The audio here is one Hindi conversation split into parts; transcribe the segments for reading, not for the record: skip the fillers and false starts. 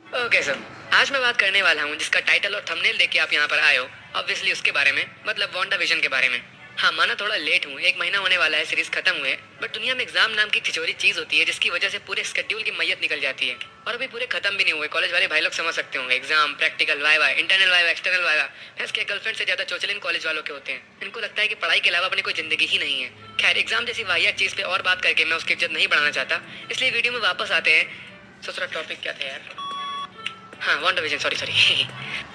ओके सर, आज मैं बात करने वाला हूँ जिसका टाइटल और थंबनेल देख के आप यहाँ पर आए हो, ऑब्वियसली उसके बारे में, मतलब वांडा विजन के बारे में। हाँ, माना थोड़ा लेट हूँ, 1 महीना होने वाला है सीरीज खत्म हुए, बट दुनिया में एग्जाम नाम की छिछोरी चीज होती है जिसकी वजह से पूरे स्केड्यूल की मैयत निकल जाती है। और अभी पूरे खत्म भी नहीं हुए, कॉलेज वाले भाई लोग समझ सकते होंगे, exam, practical, viva, internal viva, external viva, भैंस के गर्लफ्रेंड से ज्यादा चोचले कॉलेज वालों के होते हैं। इनको लगता है कि पढ़ाई के अलावा अपनी कोई जिंदगी ही नहीं है। खैर, एग्जाम जैसी वाहियात चीज पे और बात करके मैं उसकी इज्जत नहीं बढ़ाना चाहता, इसलिए वीडियो में वापस आते हैं। दूसरा टॉपिक क्या था यार? हाँ, वांडा विजन, सॉरी सॉरी।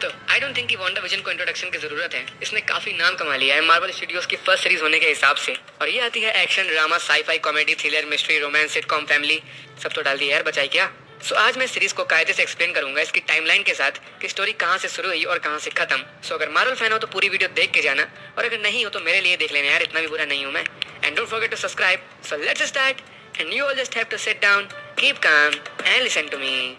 तो आई डोंट थिंक कि वांडा विजन को इंट्रोडक्शन की जरूरत है। इसने काफी नाम कमा लिया है मार्वल स्टूडियोज की फर्स्ट सीरीज होने के हिसाब से, और ये आती है action, drama, sci-fi, comedy, thriller, mystery, romance, sitcom, family, सब तो डाल दिया यार, बचाई क्या। सो आज मैं सीरीज को कायदे से एक्सप्लेन करूंगा इसकी टाइमलाइन के साथ कि स्टोरी कहाँ से शुरू हुई और कहाँ से खत्म। सो अगर मार्वल फैन हो तो पूरी वीडियो देख के जाना, और अगर नहीं हो तो मेरे लिए देख लेना यार, इतना भी बुरा नहीं हूँ मैं। And don't forget to subscribe. So let's start and you all just have to sit down, keep calm and listen to me.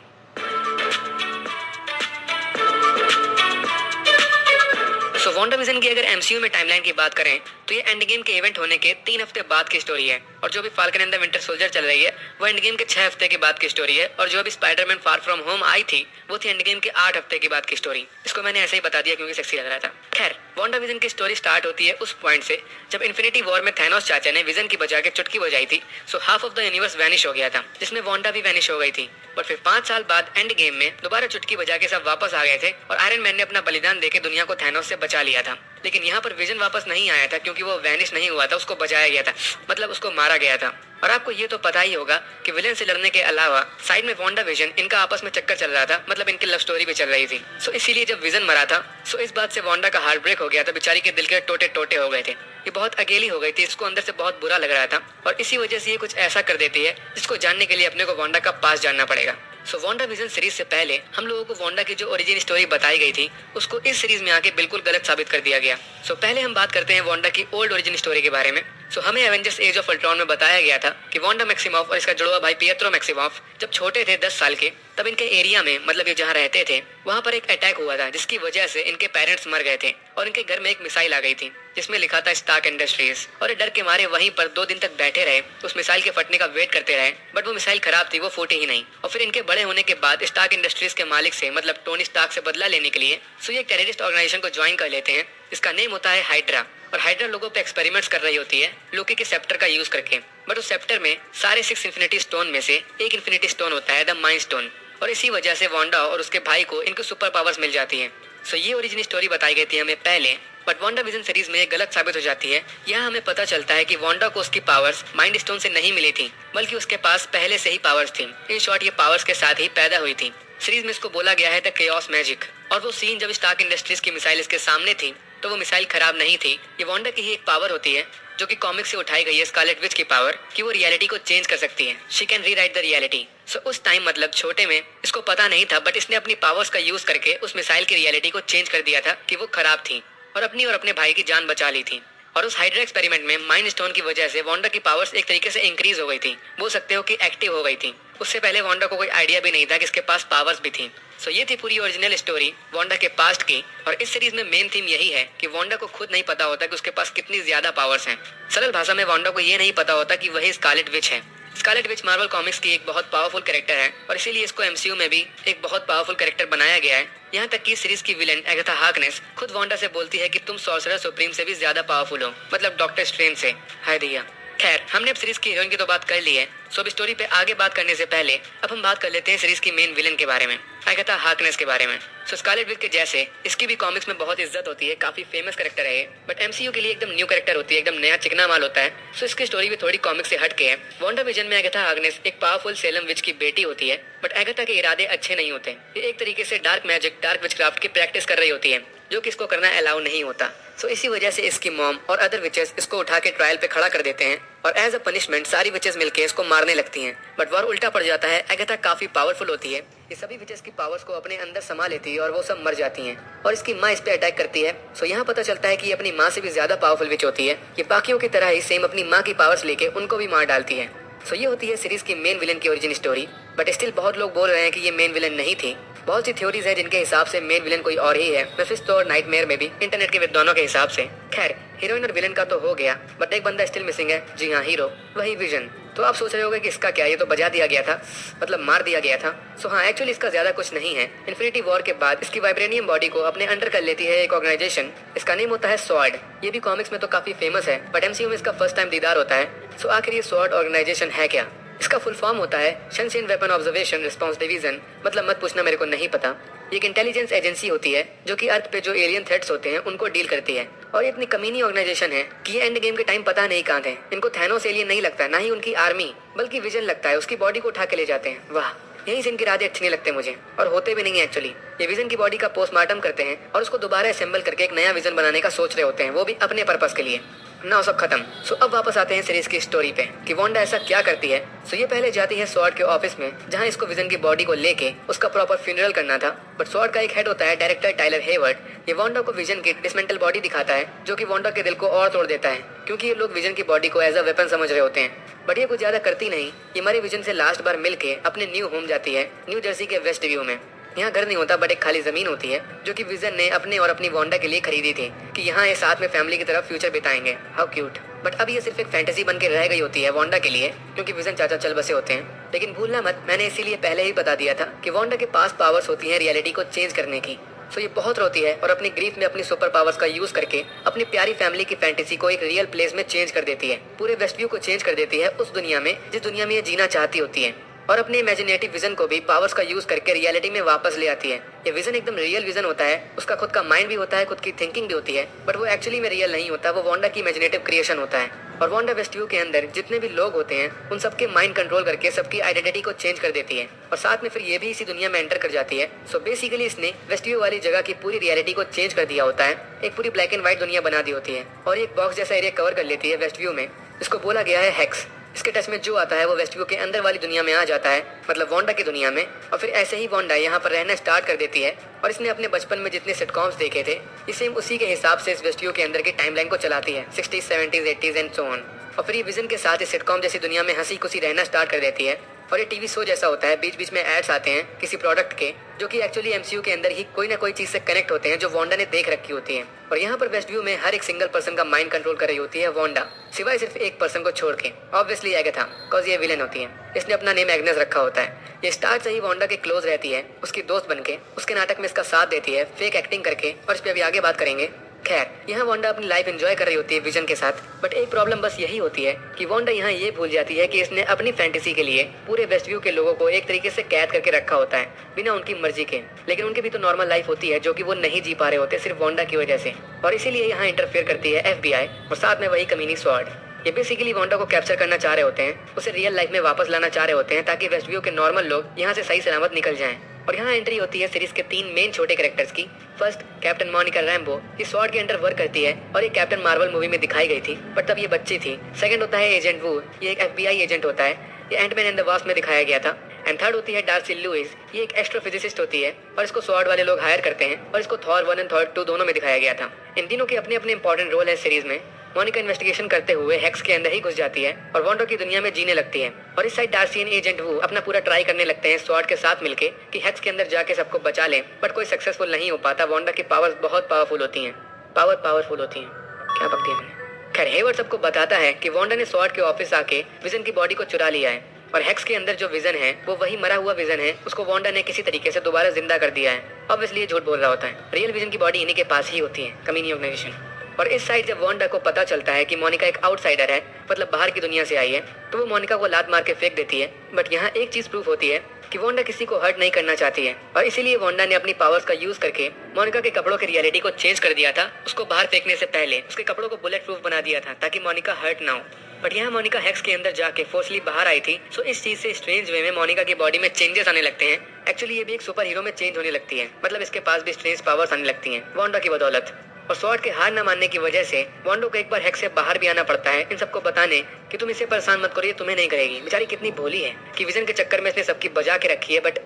So Wanda vision की अगर एमसीयू में टाइमलाइन की बात करें तो ये एंड गेम के इवेंट होने के 3 हफ्ते बाद की स्टोरी है, और जो भी falcon and the winter soldier चल रही है वो एंड गेम के 6 हफ्ते के बाद की स्टोरी है, और जो अभी स्पाइडरमैन फार फ्रॉम होम आई थी वो थी एंड गेम के 8 हफ्ते के बाद की स्टोरी। इसको मैंने ऐसे ही बता दिया क्योंकि सेक्सी लग रहा था। खैर, वांडा विजन की स्टोरी स्टार्ट होती है उस पॉइंट से जब इन्फिनिटी वॉर में थैनोस चाचा ने विजन की बजा के चुटकी बजाई थी। So half of the universe vanish हो गया था, जिसमें वांडा भी वैनिश हो गई थी। बट फिर 5 साल बाद एंड गेम में दोबारा चुटकी बजा के सब वापस आ गए थे, और आयरन मैन ने अपना बलिदान देके दुनिया को थैनोस से बचा लिया था। लेकिन यहाँ पर विजन वापस नहीं आया था क्योंकि वो वैनिश नहीं हुआ था, उसको बचाया गया था, मतलब उसको मारा गया था। और आपको ये तो पता ही होगा कि विलेन से लड़ने के अलावा साइड में वांडा विजन, इनका आपस में चक्कर चल रहा था, मतलब इनकी लव स्टोरी भी चल रही थी। सो इसीलिए जब विजन मरा था, सो इस बात से वांडा का हार्ट ब्रेक हो गया था, बेचारी के दिल के टोटे टोटे हो गए थे। ये बहुत अकेली हो गई थी, इसको अंदर से बहुत बुरा लग रहा था, और इसी वजह से ये कुछ ऐसा कर देती है जिसको जानने के लिए अपने को वांडा का पास जानना पड़ेगा। सो वांडा विजन सीरीज से पहले हम लोगों को वांडा की जो ओरिजिन स्टोरी बताई गई थी उसको इस सीरीज में आके बिल्कुल गलत साबित कर दिया गया। सो पहले हम बात करते हैं वांडा की ओल्ड ओरिजिन स्टोरी के बारे में। सो हमें एवेंजर्स एज ऑफ अल्ट्रॉन में बताया गया था कि वांडा मैक्सिमॉफ और इसका जुड़वा भाई पिएट्रो मैक्सिमॉफ जब छोटे थे 10 साल के, तब इनके एरिया में, मतलब ये जहाँ रहते थे वहाँ पर एक अटैक हुआ था जिसकी वजह से इनके पेरेंट्स मर गए थे, और इनके घर में एक मिसाइल आ गई थी जिसमें लिखा था स्टार्क इंडस्ट्रीज। और ये डर के मारे वहीं पर 2 दिन तक बैठे रहे, उस मिसाइल के फटने का वेट करते रहे, बट वो मिसाइल खराब थी, वो फूटी ही नहीं। और फिर इनके बड़े होने के बाद स्टार्क इंडस्ट्रीज के मालिक से, मतलब टोनी स्टार्क से बदला लेने के लिए सो ये एक टेररिस्ट ऑर्गेनाइजेशन को ज्वाइन कर लेते हैं जिसका नेम होता है हाइड्रा। और हाइड्रा लोगों पे एक्सपेरिमेंट्स कर रही होती है लोकी के सेप्टर का यूज करके, बट उस सेप्टर में सारे 6 इन्फिनिटी स्टोन में से एक इन्फिनिटी स्टोन होता है, द माइंड स्टोन, और इसी वजह से वांडा और उसके भाई को इनकी सुपर पावर्स मिल जाती हैं। सो ये ओरिजिन स्टोरी बताई गई थी हमें पहले, बट वांडा विजन सीरीज में ये गलत साबित हो जाती है। यहाँ हमें पता चलता है कि वांडा को उसकी पावर्स माइंड स्टोन से नहीं मिली थी, बल्कि उसके पास पहले से ही पावर्स थी। इन शॉर्ट, ये पावर्स के साथ ही पैदा हुई थी। सीरीज में इसको बोला गया है द केओस मैजिक। और वो सीन जब स्टार्क इंडस्ट्रीज की मिसाइल इसके सामने थी तो वो मिसाइल खराब नहीं थी। ये वांडा की ही एक पावर होती है जो कि कॉमिक से उठाई गई है, स्कारलेट विच की पावर, कि वो रियलिटी को चेंज कर सकती है। She can rewrite the reality. So उस टाइम, मतलब छोटे में, इसको पता नहीं था, बट इसने अपनी पावर्स का यूज करके उस मिसाइल की रियलिटी को चेंज कर दिया था कि वो खराब थी, और अपनी और अपने भाई की जान बचा ली थी। और उस हाइड्रा एक्सपेरिमेंट में माइंड स्टोन की वजह से वांडा की पावर्स एक तरीके से इंक्रीज हो गई थी, बोल सकते हो कि एक्टिव हो गई थी। उससे पहले वांडा को कोई आइडिया भी नहीं था कि इसके पास पावर्स भी थी। सो ये थी पूरी ओरिजिनल स्टोरी वांडा के पास्ट की, और इस सीरीज में मेन थीम यही है कि वांडा को खुद नहीं पता होता कि उसके पास कितनी ज्यादा पावर्स हैं। सरल भाषा में वांडा को ये नहीं पता होता कि वही स्कारलेट विच है। स्कारलेट विच मार्वल कॉमिक्स की एक बहुत पावरफुल कैरेक्टर है, और इसीलिए इसको एमसीयू में भी एक बहुत पावरफुल कैरेक्टर बनाया गया है। यहाँ तक कि सीरीज की विलेन एगाथा हार्कनेस खुद वांडा से बोलती है कि तुम सॉर्सरर सुप्रीम से भी ज्यादा पावरफुल हो, मतलब डॉक्टर स्ट्रेंज से। हाय दिया। खैर, हमने अब सीरीज की हीरोइन की तो बात कर ली है। सो अब स्टोरी पे आगे बात करने से पहले अब हम बात कर लेते हैं सीरीज की मेन विलेन के बारे में, एगाथा हार्कनेस के बारे में। सो स्कारलेट विच के जैसे इसकी भी कॉमिक्स में बहुत इज्जत होती है, काफी फेमस कैरेक्टर है ये, बट एमसीयू के लिए एकदम न्यू कैरेक्टर होती है, एकदम नया चिकना माल होता है। सो इसकी स्टोरी भी थोड़ी कॉमिक से हट के है। वांडा विजन में एगाथा हार्कनेस एक पावरफुल सेलम विच की बेटी होती है, बट एगाथा के इरादे अच्छे नहीं होते। ये एक तरीके से डार्क मैजिक, डार्क विचक्राफ्ट की प्रैक्टिस कर रही होती है, जो कि इसको करना अलाउ नहीं होता। सो इसी वजह से इसकी मॉम और अदर विचेस इसको उठा के ट्रायल पे खड़ा कर देते हैं, और एज अ पनिशमेंट सारी विचेस मिलके इसको मारने लगती हैं। बट वॉर उल्टा पड़ जाता है। एगाथा काफी पावरफुल होती है, ये सभी विचेस की पावर्स को अपने अंदर समा लेती है और वो सब मर जाती हैं, और इसकी माँ इस पे अटैक करती है। सो यहाँ पता चलता है कि ये अपनी माँ से भी ज्यादा पावरफुल विच होती है। ये बाकियों की तरह ही सेम अपनी माँ की पावर्स लेके उनको भी मार डालती है। सो ये होती है सीरीज की मेन विलेन की ओरिजिन स्टोरी, बट स्टिल बहुत लोग बोल रहे हैं कि ये मेन विलेन नहीं थी। बहुत सी थ्योरीज है जिनके हिसाब से मेन विलेन कोई और ही है, मेफिस्टो और नाइटमेयर में भी, इंटरनेट के विद्वानों के हिसाब से। खैर, हीरोइन और विलेन का तो हो गया, बट एक बंदा स्टिल मिसिंग है। जी हाँ, हीरो, वही विजन। तो आप सोच रहे होगे कि इसका क्या, ये तो बजा दिया गया था, मतलब मार दिया गया था। सो हाँ, एक्चुअली इसका ज्यादा कुछ नहीं है। इन्फिनिटी वॉर के बाद इसकी वाइब्रेनियम बॉडी को अपने अंडर कर लेती है एक ऑर्गेनाइजेशन, इसका नेम होता है स्वॉर्ड। ये भी कॉमिक्स में तो काफी फेमस है, बट एमसीयू में इसका फर्स्ट टाइम दीदार होता है। सो आखिर ये स्वॉर्ड ऑर्गेनाइजेशन है क्या? इसका फुल फॉर्म होता है शनशिन वेपन ऑब्जर्वेशन रिस्पॉन्स डिवीजन, मतलब मत पूछना, मेरे को नहीं पता। ये एक इंटेलिजेंस एजेंसी होती है जो कि अर्थ पे जो एलियन थ्रेट्स होते हैं उनको डील करती है। और ये इतनी कमीनी ऑर्गेनाइजेशन है कि ये एंड गेम के टाइम पता नहीं कहाँ थे। इनको थैनोस एलियन नहीं लगता, ना ही उनकी आर्मी, बल्कि विजन लगता है। उसकी बॉडी को उठा के ले जाते हैं। वाह, यही से इनके इरादे अच्छे नहीं लगते मुझे, और होते भी नहीं है एक्चुअली। ये विजन की बॉडी का पोस्टमार्टम करते हैं और उसको दोबारा असेंबल करके एक नया विजन बनाने का सोच रहे होते हैं, वो भी अपने पर्पस के लिए। ना सब खत्म। सो अब वापस आते हैं सीरीज की स्टोरी पे कि वांडा ऐसा क्या करती है। सो ये पहले जाती है स्वॉर्ड के ऑफिस में, जहाँ इसको विजन की बॉडी को लेके उसका प्रॉपर फ्यूनरल करना था। बट स्वॉर्ड का एक हेड होता है डायरेक्टर टाइलर हेवर्ड। ये वांडा को विजन की डिसमेंटल बॉडी दिखाता है, जो कि वांडा के दिल को और तोड़ देता है, क्योंकि ये लोग विजन की बॉडी को एज अ वेपन समझ रहे होते हैं। बट ये कुछ ज्यादा करती नहीं। ये मरे विजन से लास्ट बार मिलके अपने न्यू होम जाती है, न्यू जर्सी के वेस्ट व्यू में। यहाँ घर नहीं होता, बट एक खाली जमीन होती है जो कि विजन ने अपने और अपनी वांडा के लिए खरीदी थी कि यहाँ ये साथ में फैमिली की तरफ फ्यूचर बिताएंगे। How cute. बट अब ये सिर्फ एक फैंटेसी बन के रह गई होती है वांडा के लिए, क्योंकि विजन चाचा चल बसे होते हैं। लेकिन भूलना मत, मैंने इसीलिए पहले ही बता दिया था कि वांडा के पास पावर्स होती हैं रियलिटी को चेंज करने की। सो ये बहुत रोती है और अपनी ग्रीफ में अपनी सुपर पावर्स का यूज करके अपनी प्यारी फैमिली की फैंटेसी को एक रियल प्लेस में चेंज कर देती है। पूरे वेस्ट व्यू को चेंज कर देती है उस दुनिया में जिस दुनिया में ये जीना चाहती होती है, और अपने इमेजिनेटिव विजन को भी पावर्स का यूज करके रियलिटी में वापस ले आती है। ये विजन एकदम रियल विजन होता है, उसका खुद का माइंड भी होता है, खुद की थिंकिंग भी होती है, बट वो एक्चुअली में रियल नहीं होता, वो वांडा की इमेजिनेटिव क्रिएशन होता है। और वांडा वेस्ट व्यू के अंदर जितने भी लोग होते हैं उन सबके माइंड कंट्रोल करके सबकी आइडेंटिटी को चेंज कर देती है, और साथ में फिर ये भी इसी दुनिया में एंटर कर जाती है। सो बेसिकली इसने वेस्ट व्यू वाली जगह की पूरी रियलिटी को चेंज कर दिया होता है, एक पूरी ब्लैक एंड व्हाइट दुनिया बना दी होती है, और एक बॉक्स जैसा एरिया कवर कर लेती है वेस्ट व्यू में, जिसको बोला गया है हेक्स। इसके टच में जो आता है वो वेस्ट व्यू के अंदर वाली दुनिया में आ जाता है, मतलब वांडा की दुनिया में। और फिर ऐसे ही वांडा यहाँ पर रहना स्टार्ट कर देती है, और इसने अपने बचपन में जितने सिटकॉम्स देखे थे इसे उसी के हिसाब से इस वेस्ट व्यू के अंदर की टाइमलाइन को चलाती है, 60s 70s 80s and so on. और फिर ये विजन के साथ इस सिटकॉम जैसी दुनिया में हंसी खुशी रहना स्टार्ट कर देती है। और ये टीवी शो जैसा होता है, बीच बीच में एड्स आते हैं किसी प्रोडक्ट के, जो कि एक्चुअली एमसीयू के अंदर ही कोई ना कोई चीज से कनेक्ट होते हैं जो वांडा ने देख रखी होती है। और यहाँ पर वेस्ट व्यू में हर एक सिंगल पर्सन का माइंड कंट्रोल कर रही होती है वांडा, सिवाय सिर्फ एक पर्सन को छोड़ के, ऑब्वियसली एगाथा, कॉज ये विलेन होती है। इसने अपना नेम एग्नेस रखा होता है। ये स्टार्ट से ही वांडा के क्लोज रहती है, उसकी दोस्त बनके, उसके नाटक में इसका साथ देती है फेक एक्टिंग करके, और इस पर अभी आगे बात करेंगे। खैर, यहाँ वांडा अपनी लाइफ एंजॉय कर रही होती है विजन के साथ, बट एक प्रॉब्लम बस यही होती है कि वांडा यहाँ ये भूल जाती है कि इसने अपनी फैंटेसी के लिए पूरे वेस्ट व्यू के लोगों को एक तरीके से कैद करके रखा होता है बिना उनकी मर्जी के। लेकिन उनकी भी तो नॉर्मल लाइफ होती है जो कि वो नहीं जी पा रहे होते सिर्फ वांडा की वजह से, और इसीलिए यहाँ इंटरफेयर करती है FBI, और साथ में वही कमीनी स्वॉर्ड। ये बेसिकली वांडा को कैप्चर करना चाह रहे होते हैं, उसे रियल लाइफ में वापस लाना चाह रहे होते हैं, ताकि वेस्ट व्यू के नॉर्मल लोग यहाँ से सही सलामत निकल जाएं। और यहाँ एंट्री होती है सीरीज के 3 मेन छोटे कैरेक्टर्स की। फर्स्ट, कैप्टन मोनिका रैम्बो, ये स्वॉर्ड के अंडर वर्क करती है और ये कैप्टन मार्वल मूवी में दिखाई गई थी, बट तब ये बच्ची थी। सेकंड होता है एजेंट वू, ये एक FBI एजेंट होता है, ये एंटमैन एंड द वास्प में दिखाया गया था। एंड थर्ड होती है डार्सी लुइस, ये एक एस्ट्रोफिजिसिस्ट होती है, और इसको स्वॉर्ड वाले लोग हायर करते हैं, और इसको थॉर 1 एंड थॉर 2 दोनों में दिखाया गया था। इन तीनों के अपने अपने इंपॉर्टेंट रोल है सीरीज में। मोनिका इन्वेस्टिगेशन करते हुए हेक्स के अंदर ही घुस जाती है और वांडा की दुनिया में जीने लगती है, और इस साइड डार्सी एंड एजेंट वू अपना पूरा ट्राई करने लगते हैं स्वॉर्ड के साथ मिलके कि हेक्स के अंदर जाके सबको बचा लें, बट कोई सक्सेसफुल नहीं हो पाता। वांडा की पावर्स बहुत पावरफुल होती हैं, पावरफुल होती हैं, क्या बक दिया मैंने। खैर, हेवर्ड सबको बताता है कि वांडा ने स्वॉर्ड के ऑफिस आके विजन की बॉडी को चुरा लिया है, और हेक्स के अंदर जो विजन है वो वही मरा हुआ विजन है, उसको वांडा ने किसी तरीके से दोबारा जिंदा कर दिया है। ऑब्वियसली ये झूठ बोल रहा होता है, रियल विजन की बॉडी इन्हीं के पास ही होती है, कमीनी ऑर्गेनाइजेशन। और इस साइड जब वांडा को पता चलता है कि मोनिका एक आउटसाइडर है, मतलब बाहर की दुनिया से आई है, तो वो मोनिका को लात मार के फेंक देती है। बट यहाँ एक चीज प्रूफ होती है कि वांडा किसी को हर्ट नहीं करना चाहती है, और इसीलिए वांडा ने अपनी पावर्स का यूज करके मोनिका के कपड़ों की रियलिटी को चेंज कर दिया था। उसको बाहर फेंकने से पहले उसके कपड़ों को बुलेट प्रूफ बना दिया था ताकि मोनिका हर्ट ना हो। बट यहाँ मोनिका हेक्स के अंदर जाके फोर्सली बाहर आई थी, सो इस चीज से स्ट्रेंज वे में मोनिका की बॉडी में चेंजेस आने लगते हैं। एक्चुअली ये भी एक सुपर हीरो में चेंज होने लगती है, मतलब इसके पास भी स्ट्रेंज पावर्स आने लगती हैं वांडा की बदौलत। और स्वॉर्ड के हार न मानने की वजह से वांडा को एक बार हेक्स से बाहर भी आना पड़ता है इन सबको बताने कि तुम इसे परेशान मत करो, ये तुम्हें नहीं करेगी। बेचारी कितनी भोली है कि विजन के चक्कर में इसने सबकी बजा के रखी है, बट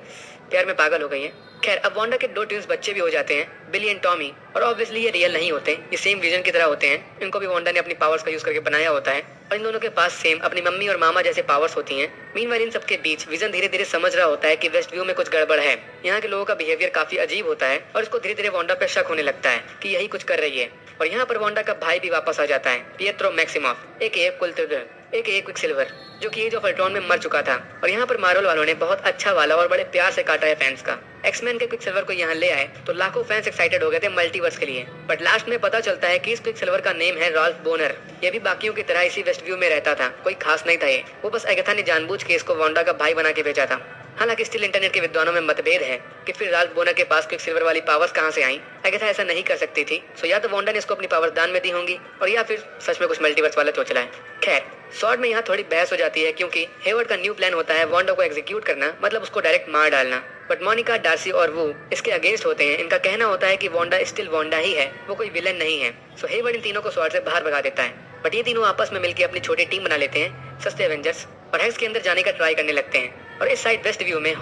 प्यार में पागल हो गई है। खैर अब वांडा के 2 ट्विंस बच्चे भी हो जाते हैं, बिली एंड टॉमी, और ऑब्वियसली ये रियल नहीं होते, ये सेम विजन की तरह होते हैं। इनको भी वांडा ने अपनी पावर्स का यूज करके बनाया होता है और इन दोनों के पास सेम अपनी मम्मी और मामा जैसे पावर्स होती हैं। मीनवाइल इन सबके बीच विजन धीरे धीरे समझ रहा होता है कि वेस्ट व्यू में कुछ गड़बड़ है। यहाँ के लोगों का बिहेवियर काफी अजीब होता है और इसको धीरे धीरे वांडा पे शक होने लगता है कि यही कुछ कर रही है। और यहाँ पर वांडा का भाई भी वापस आ जाता है, पिएत्रो मैक्सिमॉफ एके कुल्टिवर एके क्विकसिल्वर, जो कि एज ऑफ अल्ट्रॉन में मर चुका था। और यहाँ पर मार्वल वालों ने बहुत अच्छा वाला और बड़े प्यार से काटा है फैंस का। एक्समैन के क्विकसिल्वर को यहाँ ले आए तो लाखों फैंस एक्साइटेड हो गए थे मल्टीवर्स के लिए, बट लास्ट में पता चलता है कि इस क्विकसिल्वर का नेम है राल्फ बोनर। ये भी बाकियों की तरह इसी वेस्ट व्यू में रहता था, कोई खास नहीं था ये, वो बस एगाथा ने जानबूझ के इसको वांडा का भाई बना के भेजा था। हालांकि स्टिल इंटरनेट के विद्वानों में मतभेद है कि फिर राल्फ बोनर के पास क्विकसिल्वर वाली पावर्स कहां से आई। एगाथा ऐसा नहीं कर सकती थी, सो या तो वांडा ने इसको अपनी पावर दान में दी होंगी और या फिर सच में कुछ मल्टीवर्स वाला चोचला है। खैर स्वॉर्ड में यहाँ थोड़ी बहस हो जाती है क्योंकि हेवर्ड का न्यू प्लान होता है वांडा को एग्जीक्यूट करना, मतलब उसको डायरेक्ट मार डालना। बट मोनिका, डार्सी और वो इसके अगेंस्ट होते हैं। इनका कहना होता है कि वांडा स्टिल वांडा ही है, वो कोई विलन नहीं है। सो हेवर्ड इन तीनों को स्वॉर्ड से बाहर भगा देता है, बट ये तीनों आपस में मिलकर अपनी छोटी टीम बना लेते हैं, सस्ते एवेंजर्स, और हेक्स के अंदर जाने का ट्राई करने लगते हैं। और इस साइड वेस्ट व्यू में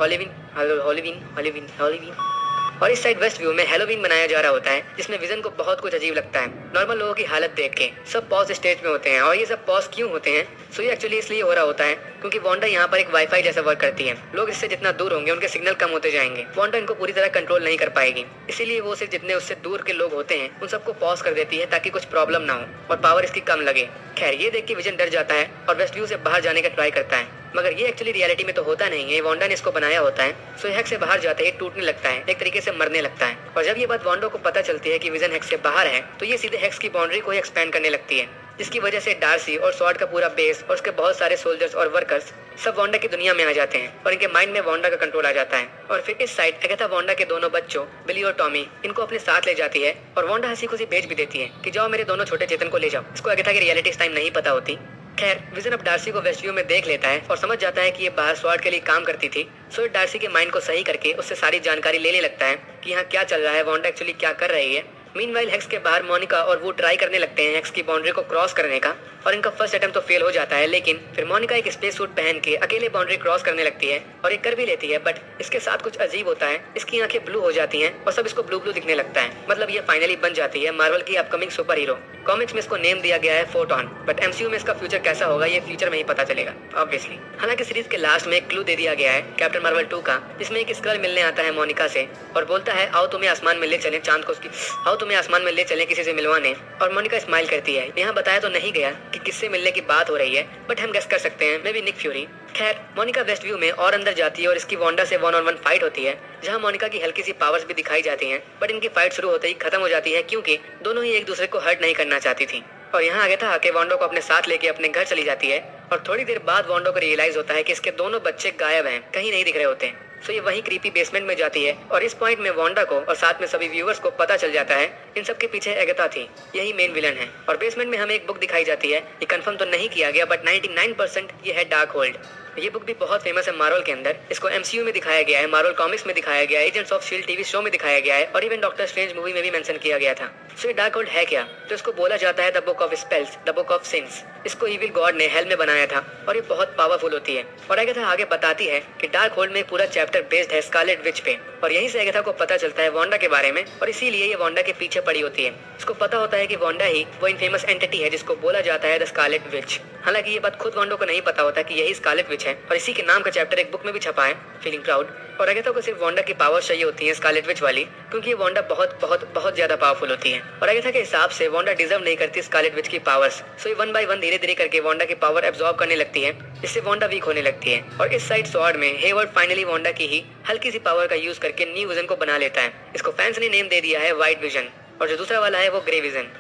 और इस साइड वेस्ट व्यू में हैलोवीन मनाया जा रहा होता है, जिसमें विजन को बहुत कुछ अजीब लगता है। नॉर्मल लोगों की हालत देख के सब पॉज स्टेज में होते हैं, और ये सब पॉज क्यों होते हैं? सो ये एक्चुअली इसलिए हो रहा होता है क्योंकि वांडा यहाँ पर एक वाईफाई जैसा वर्क करती है। लोग इससे जितना दूर होंगे उनके सिग्नल कम होते जाएंगे। वांडा इनको पूरी तरह कंट्रोल नहीं कर पाएगी, इसीलिए वो सिर्फ जितने उससे दूर के लोग होते हैं उन सबको पॉज कर देती है ताकि कुछ प्रॉब्लम ना हो और पावर इसकी कम लगे। खैर ये देख के विजन डर जाता है और वेस्ट व्यू से बाहर जाने का ट्राई करता है, मगर ये एक्चुअली रियलिटी में तो होता नहीं है, वांडा ने इसको बनाया होता है। सो हेक्स से बाहर जाते ही टूटने लगता है, एक तरीके से मरने लगता है। और जब ये बात वांडा को पता चलती है कि विजन हेक्स से बाहर है, तो ये सीधे हेक्स की बाउंड्री को ही एक्सपेंड करने लगती है, जिसकी वजह से डार्सी और स्वॉर्ड का पूरा बेस और उसके बहुत सारे सोल्जर्स और वर्कर्स सब वांडा की दुनिया में आ जाते हैं और इनके माइंड में वांडा का कंट्रोल आ जाता है। और फिर इस साइड एगाथा वांडा के दोनों बच्चों बिली और टॉमी इनको अपने साथ ले जाती है और वांडा हंसी खुशी भेज भी देती है कि जाओ मेरे दोनों छोटे चेतन को ले जाओ। इसको एगाथा की रियलिटी इस टाइम नहीं पता होती। खैर विजन अब डार्सी को वेस्ट व्यू में देख लेता है और समझ जाता है कि ये बाहर स्वॉर्ड के लिए काम करती थी। सो डार्सी के माइंड को सही करके उससे सारी जानकारी लेने लगता है कि यहाँ क्या चल रहा है, वांडा एक्चुअली क्या कर रही है। मीनवाइल हेक्स के बाहर मोनिका और वो ट्राई करने लगते हैं हेक्स की बाउंड्री को क्रॉस करने का, और इनका फर्स्ट अटेम्प्ट तो फेल हो जाता है। लेकिन फिर मोनिका एक स्पेस सूट पहन के अकेले बाउंड्री क्रॉस करने लगती है और ये कर भी लेती है, बट इसके साथ कुछ अजीब होता है। इसकी आंखें ब्लू हो जाती हैं और सब इसको ब्लू ब्लू दिखने लगता है, मतलब ये फाइनली बन जाती है मार्वल की अपकमिंग सुपर हीरो। कॉमिक्स में इसको नेम दिया गया है फोटॉन, बट एमसीयू में इसका फ्यूचर कैसा होगा ये फ्यूचर में ही पता चलेगा ऑब्वियसली। हालांकि सीरीज के लास्ट में एक क्लू दे दिया गया है कैप्टन मार्वल 2 का, जिसमें एक स्क्रल मिलने आता है मोनिका से और बोलता है आओ तुम्हें आसमान में ले चले, चांद को उसकी आओ तुम्हें आसमान में ले चले किसी से मिलवाने। और मोनिका स्माइल करती है। यहाँ बताया तो नहीं गया कि किससे मिलने की बात हो रही है, बट हम गेस कर सकते हैं, मे बी निक फ्यूरी। खैर मोनिका वेस्ट व्यू में और अंदर जाती है और इसकी वांडा से 1-on-1 फाइट होती है, जहां मोनिका की हल्की सी पावर्स भी दिखाई जाती हैं, बट इनकी फाइट शुरू होते ही खत्म हो जाती है क्योंकि दोनों ही एक दूसरे को हर्ट नहीं करना चाहती थी। और यहाँ एगाथा आके वांडा को अपने साथ लेके अपने घर चली जाती है और थोड़ी देर बाद वांडा को रियलाइज होता है कि इसके दोनों बच्चे गायब हैं, कहीं नहीं दिख रहे होते हैं। सो ये वहीं क्रीपी बेसमेंट में जाती है और इस पॉइंट में वांडा को और साथ में सभी व्यूअर्स को पता चल जाता है इन सब के पीछे एगाथा थी, यही मेन विलन है। और बेसमेंट में हमें एक बुक दिखाई जाती है, ये कंफर्म तो नहीं किया गया बट 99% ये है डार्क होल्ड। ये बुक भी बहुत फेमस है मार्वल के अंदर, इसको एमसीयू में दिखाया गया है, मार्वल कॉमिक्स में दिखाया गया है, agents of shield TV show में दिखाया गया है और इवन डॉक्टर स्ट्रेंज मूवी में भी मेंशन किया गया था। सो ये डार्क होल्ड है क्या? तो इसको बोला जाता है the book of spells, the book of since. इसको इविल गॉड ने हेल में बनाया था और ये बहुत पावरफुल होती है। और एगाथा आगे बताती है कि डार्क होल्ड में पूरा चैप्टर बेस्ड है स्कारलेट विच पे, और यहीं से एगाथा को पता चलता है वांडा के बारे में और इसीलिए ये वांडा के पीछे पड़ी होती है। इसको पता होता है कि वांडा ही वो इनफेमस एंटिटी है जिसको बोला जाता है द स्कारलेट विच। हालांकि ये बात खुद वांडा को नहीं पता होता कि यही स्कारलेट विच है और इसी के नाम का चैप्टर एक बुक में भी छपा है, फीलिंग प्राउड। और एगाथा को सिर्फ वांडा की पावर चाहिए होती है स्कारलेट विच वाली, क्योंकि ये वांडा बहुत बहुत बहुत ज्यादा पावरफुल होती है और एगाथा के हिसाब से वांडा डिजर्व नहीं करती स्कारलेट विच की पावर्स। सो ये 1 by 1 धीरे धीरे करके वांडा की पावर एब्जॉर्ब करने लगती है, जिससे वांडा वीक होने लगती है। और इस साइड स्वॉर्ड में हेवर्ड फाइनली वांडा की ही हल्की सी पावर का यूज करके न्यू विजन को बना लेता है। इसको फैंस ने नेम दे दिया है व्हाइट विजन, और जो दूसरा वाला है वो ग्रे विजन।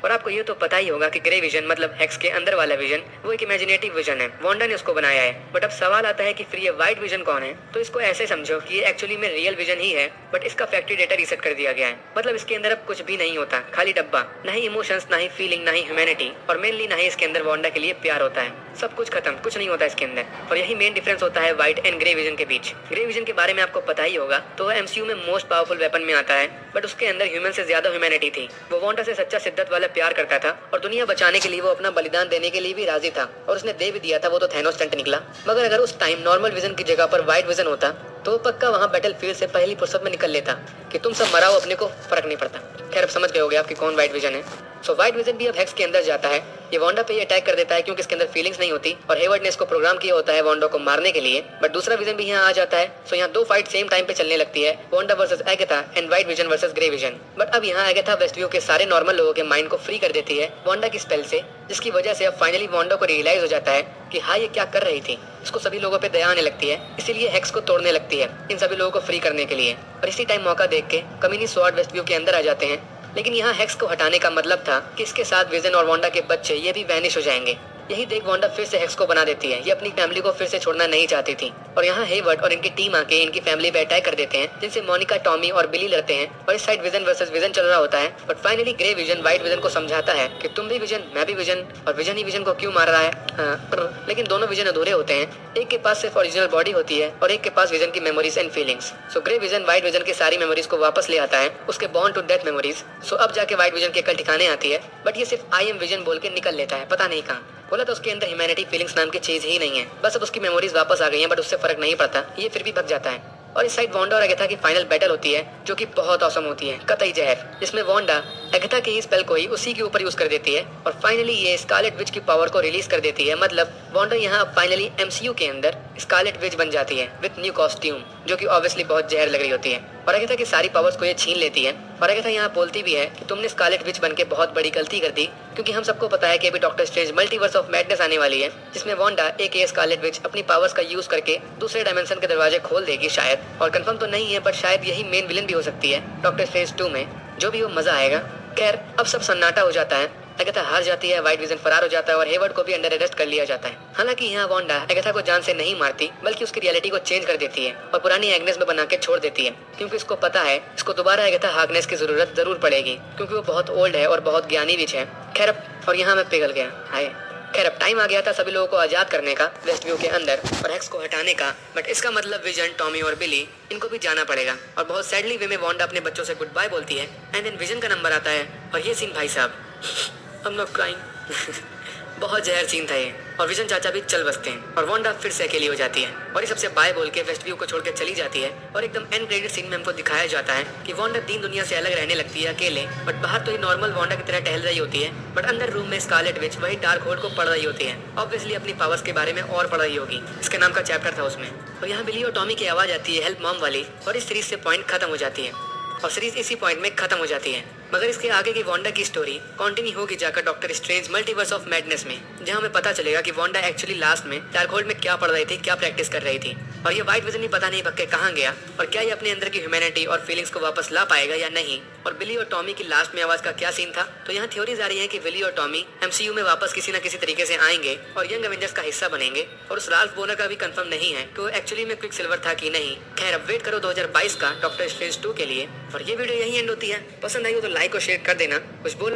और आपको ये तो पता ही होगा कि ग्रे विजन मतलब हेक्स के अंदर वाला विजन वो एक इमेजिनेटिव विजन है, वांडा ने उसको बनाया है। बट अब सवाल आता है कि फिर ये व्हाइट विजन कौन है? तो इसको ऐसे समझो कि ये एक्चुअली में रियल विजन ही है, बट इसका फैक्ट्री डेटा रीसेट कर दिया गया है। मतलब इसके अंदर अब कुछ भी नहीं होता, खाली डब्बा, ना ही इमोशंस, ना ही फीलिंग, ना ही ह्यूमैनिटी, और मेनली ना ही इसके अंदर वांडा के लिए प्यार होता है। सब कुछ खत्म, कुछ नहीं होता इसके अंदर। और यही मेन डिफरेंस होता है व्हाइट एंड ग्रे विजन के बीच। ग्रे विजन के बारे में आपको पता ही होगा, तो वो एमसीयू में मोस्ट पावरफुल वेपन में आता है, बट उसके अंदर ह्यूमन से ज्यादा ह्यूमैनिटी थी। वो वांडा से सच्चा शिद्दत वाला प्यार करता था और दुनिया बचाने के लिए वो अपना बलिदान देने के लिए भी राजी था, और उसने दे भी दिया था, वो तो थैनोस स्टंट निकला। मगर अगर उस टाइम नॉर्मल विजन की जगह पर व्हाइट विजन होता तो वो पक्का वहाँ बैटल फील्ड से पहली फुर्सत में निकल लेता कि तुम सब मराओ, अपने को फर्क नहीं पड़ता। खैर अब समझ गए होगे आपकी कौन व्हाइट विजन है। सो व्हाइट विजन भी अब हेक्स के अंदर जाता है। ये वांडा पे ही अटैक कर देता है क्योंकि इसके अंदर फीलिंग्स नहीं होती और हेवर्ड ने इसको प्रोग्राम किया होता है वांडा को मारने के लिए। बट दूसरा विजन भी यहाँ आ जाता है। सो यहाँ दो फाइट सेम टाइम पे चलने लगती है, Wanda versus Agatha and white vision versus grey vision. But अब यहाँ एगाथा वेस्टव्यू के सारे नॉर्मल लोगों के माइंड को फ्री कर देती है वांडा की स्पेल से, जिसकी वजह से अब फाइनली वांडा को रियलाइज हो जाता है कि हाँ ये क्या कर रही थी। इसको सभी लोगों पे दया आने लगती है, इसीलिए हेक्स को तोड़ने लगती है इन सभी लोगों को फ्री करने के लिए। और इसी टाइम मौका देख के कमीनी स्वॉर्ड वेस्टव्यू के अंदर आ जाते हैं। लेकिन यहाँ हेक्स को हटाने का मतलब था कि इसके साथ विजन और वांडा के बच्चे ये भी वैनिश हो जाएंगे। यही देख वांडा फिर से हेक्स को बना देती है। ये अपनी फैमिली को फिर से छोड़ना नहीं चाहती थी और यहाँ हेवर्ड और इनकी टीम आके इनकी फैमिली पे अटैक कर देते हैं, जिनसे मोनिका, टॉमी और बिली लड़ते हैं और इस साइड विजन वर्सेस विजन चल रहा होता है। But finally grey vision white vision को समझाता है कि तुम भी विजन, मैं भी विजन, और विजन ही विजन को क्यों मार रहा है। लेकिन दोनों विजन अधूरे होते हैं। एक के पास सिर्फ ओरिजिनल बॉडी होती है और एक के पास विजन की memories and feelings. So grey vision white vision की सारी मेमोरीज को वापस ले आता है, उसके बॉर्न टू डेथ मेमोरीज। सो अब जाके व्हाइट विजन की अकल ठिकाने आती है। बट ये सिर्फ आई एम विजन बोल के निकल लेता है, पता नहीं कहाँ। बोला तो उसके अंदर ह्यूमैनिटी फीलिंग्स नाम की चीज ही नहीं है, बस अब उसकी मेमोरीज वापस आ गई हैं। बट उससे फर्क नहीं पड़ता, ये फिर भी भग जाता है। और इस साइड वांडा और एगाथा की फाइनल बैटल होती है, जो कि बहुत औसम होती है, कतई जहर, जिसमें वांडा एगाथा के ही स्पेल को ही उसी के ऊपर यूज कर देती है और फाइनली ये स्कारलेट विच की पावर को रिलीज कर देती है। मतलब वांडा यहाँ फाइनली एमसीयू के अंदर स्कारलेट विच बन जाती है विद न्यू कॉस्ट्यूम, जो कि ऑब्वियसली बहुत जहर लग रही होती है। और एगाथा की सारी पावर्स को ये छीन लेती है। और एगाथा यहाँ बोलती भी है कि तुमने स्कारलेट विच बन के बहुत बड़ी गलती कर दी, क्योंकि हम सबको पता है कि अभी doctor strange multiverse of madness आने वाली है, जिसमें वांडा एके स्कारलेट विच अपनी पावर्स का यूज करके दूसरे डायमेंशन के दरवाजे खोल देगी शायद। और कंफर्म तो नहीं है, बट शायद यही मेन विलन भी हो सकती है डॉक्टर स्ट्रेंज 2 में, जो भी हो मजा आएगा। खैर अब सब सन्नाटा हो जाता है, एगाथा हार जाती है, व्हाइट विजन फरार हो जाता है और हेवर्ड को भी अंडर अरेस्ट कर लिया जाता है। हालांकि यहाँ वांडा एगाथा को जान से नहीं मारती, बल्कि उसकी रियलिटी को चेंज कर देती है और पुरानी एग्नेस में बना के छोड़ देती है, क्योंकि उसको पता है इसको दोबारा एगाथा हार्कनेस की जरूरत जरूर पड़ेगी, क्योंकि वो बहुत ओल्ड है और बहुत ज्ञानी भी है। खैर अब, और यहाँ मैं पिघल गया, हाय। खैर अब टाइम आ गया था सभी लोगों को आजाद करने का वेस्टव्यू के अंदर और हेक्स को हटाने का। बट इसका मतलब विजन, टॉमी और बिली इनको भी जाना पड़ेगा। और बहुत सैडली वे में वांडा अपने बच्चों से गुड बाय बोलती है एंड देन विजन का नंबर आता है और ये सीन भाई साहब, I'm not crying बहुत जहर सीन था ये। और विजन चाचा भी चल बसते हैं और वांडा फिर से अकेली हो जाती है और ये सबसे बाय बोल के वेस्टव्यू को छोड़कर चली जाती है। और एकदम एंड क्रेडिट सीन में हमको दिखाया जाता है कि वांडा दीन दुनिया से अलग रहने लगती है अकेले। बट बाहर तो ये नॉर्मल वांडा की तरह टहल रही होती है, बट अंदर रूम में स्कारलेट विच वही डार्क होल्ड को पढ़ रही होती है। ऑब्वियसली अपनी पावर्स के बारे में और पढ़ रही होगी, इसके नाम का चैप्टर था उसमें। और यहाँ बिली और टॉमी की आवाज आती है हेल्प मॉम वाली, और इस सीरीज से पॉइंट खत्म हो जाती है और सीरीज इसी पॉइंट में खत्म हो जाती है। मगर इसके आगे की वांडा की स्टोरी कंटिन्यू होगी जाकर doctor strange multiverse of madness में, जहां हमें पता चलेगा कि वांडा एक्चुअली लास्ट में डार्क होल्ड में क्या पढ़ रही थी, क्या प्रैक्टिस कर रही थी। और ये व्हाइट विजन भी पता नहीं भक्के कहाँ गया और क्या ये अपने अंदर की ह्यूमैनिटी और फीलिंग्स को वापस ला पाएगा या नहीं। और बिली और टॉमी की लास्ट में आवाज का क्या सीन था। तो यहाँ थ्योरीज आ रही है कि बिली और टॉमी एमसीयू में वापस किसी न किसी तरीके से आएंगे और यंग एवेंजर्स का हिस्सा बनेंगे। और उस राल्फ बोनर का भी कंफर्म नहीं है कि वो एक्चुअली में क्विक सिल्वर था कि नहीं। खैर अब वेट करो 2022 का डॉक्टर स्ट्रेंज 2 के लिए। और ये वीडियो यही एंड होती है। पसंद आई हो तो लाइक और शेयर कर देना। कुछ बोल